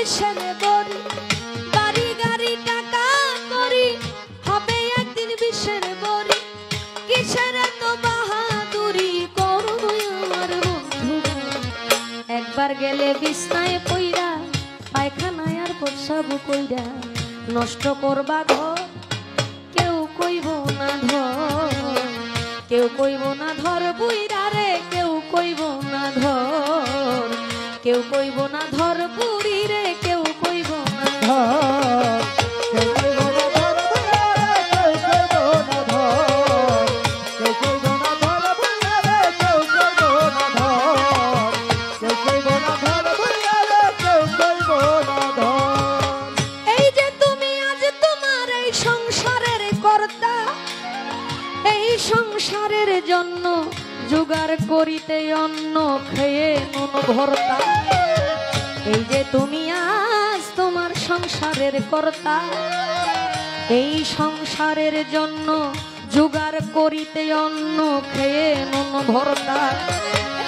বিষের বড়ি, বাড়ি গাড়ি টাকা করি, হবে একদিন বিষের বড়ি। কিসের এত বাহাদুরি করো আমার বন্ধু, একবার গেলে বিছনায় পইরা, পায়খানায় আর প্রস্রাব কইরা, নষ্ট করবা ঘর কেউ কইব না ধর, কেউ কইব না ধর বুইরা রে, কেউ কইব না ধর, কেউ কইব না ধর বুড়ি রে, কেউ কইব না ধর, কেউ কইব না ধর বুইরা রে, কেউ কইব না ধর, কেউ কইব না ধর বুইরা রে, কেউ কইব না ধর, কেউ কইব না ধর বুইরা রে, কেউ কইব না ধর। এই যে তুমি আজ তোমার এই সংসারের কর্তা, এই সংসারের জন্য জোগাড় করিতে অন্ন খেয়ে নুন ভর্তা। এই যে তুমি আজ তোমার সংসারের কর্তা, এই সংসারের জন্য জোগাড় করিতে অন্ন খেয়ে নুন ভর্তা।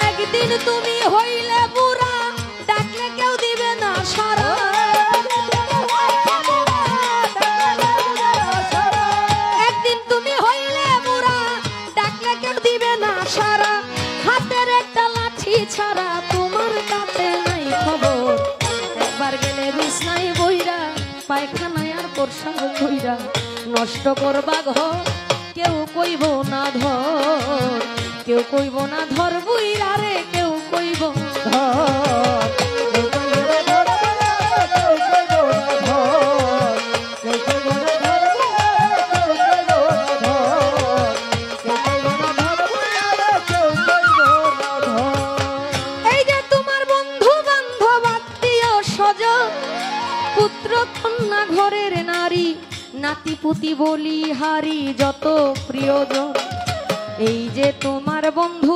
একদিন তুমি হইলে বুড়া, ডাকলে কেউ দিবে না সারা, একদিন তুমি হইলে বুড়া, ডাকলে কেউ দিবে না সারা। হাতের একটা লাঠি ছাড়া তোমার কাছে নাই খবর, একবার গেলে বিছনায় বইরা, পায়খানায় আর প্রস্রাব কইরা, নষ্ট করবা ঘর কেউ কইব না ধর, কেউ কইব না ধর বুইরা রে, কেউ কইব ধর, কেউ কইব না ধর বুইরা রে, কেউ কইব না ধর, কেউ কইব না ধর বুইরা রে, কেউ কইব না ধর, কেউ কইব না ধর বুইরা রে, কেউ কইব না ধর। এই যে তোমার বন্ধু বান্ধব আত্মীয় স্বজন, পুত্র কন্যা ঘরের নারী, নাতি পুতি বলি হারি যত প্রিয়জন। এই যে তোমার বন্ধু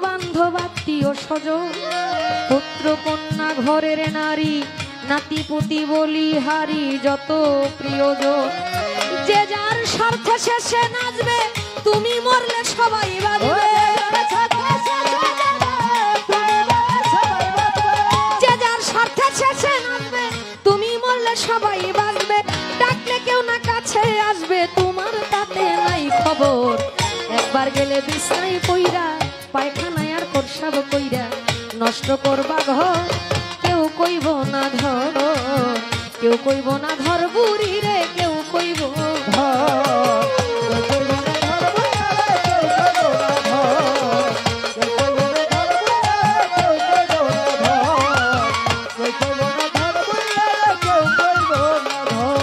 বান্ধব আত্মীয় স্বজন, পুত্র কন্যা ঘরের নারী, নাতি পুতি বলি হারি যত প্রিয়জন। যে যার স্বার্থ শেষে নাচবে, তুমি মরলে সবাই বাঁধবে, যে যার স্বার্থ শেষে নাচবে, তুমি মরলে সবাই বাঁধবে। ডাকলে কেউ না কাছে আসবে, তোমার তাতে নাই খবর, একবার গেলে বিছনায় পইরা, পায়খানায় আর প্রস্রাব কইরা, নষ্ট করবা ঘর কেউ কইব না ধর, কেউ কইব না ধর বুড়ি রে, কেউ কইব ধর, কেউ কইব না ধর বুইরা রে, কেউ কইব না ধর, কেউ কইব না ধর বুইরা রে, কেউ কইব না ধর, কেউ কইব না ধর বুইরা রে, কেউ কইব না ধর।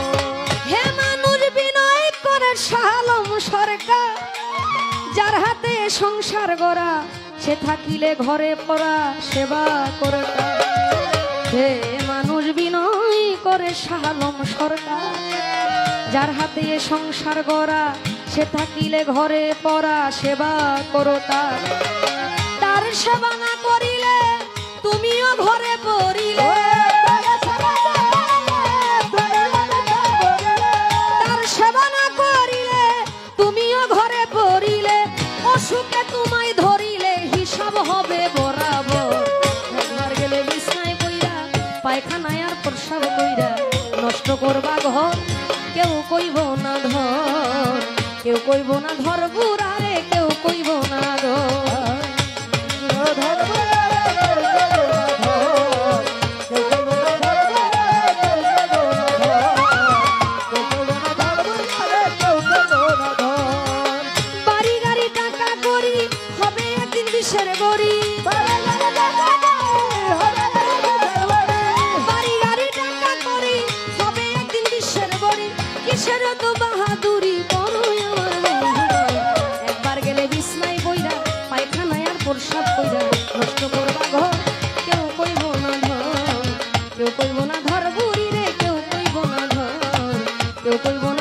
হে মানুষ বিনয় করে শালম সরকার, যার হাতে সংসার গড়া, সে থাকিলে ঘরে পড়া সেবা করতা। হে মানুষ বিনয় করে শালম সরকার, যার হাতে সংসার গড়া, সে থাকিলে ঘরে পড়া সেবা করতা। তার সেবা না করিলে তুমিও ঘরে পড়িলে, তার সেবা না করিলে তুমিও ঘরে পড়িলে, অসুখে তোমায় ধরিলে হিসাব হবে বরাবর। একবার গেলে বিছনায় পইরা, পায়খানায় আর প্রস্রাব কইরা, নষ্ট করবা ঘর কেউ কইব না ধর, কেউ কইব না ধর বুড়া রে, কেউ কইব না ধর, ধর বুড়া রে, কেউ কইব না ধর, কেউ কইব না ধর বুড়া রে, কেউ কইব না ধর, কেউ কইব না ধর বুড়া রে, কেউ কইব না ধর। বাড়ি গাড়ি টাকা করি, হবে একদিন বিষের বড়ি, বাড়ি গাড়ি টাকা করি, হবে একদিন বিষের বড়ি। কিসের তো বাহাদুরি করো আমার বন্ধু, একবার গেলে বিছনায় বইরা, পায়খানায় আর প্রস্রাব কইরা, নষ্ট করবা ঘর কেউ কইব না ধর, কেউ কইব না ধর বুড়ি রে, কেউ কইব না ধর, কেউ কইব না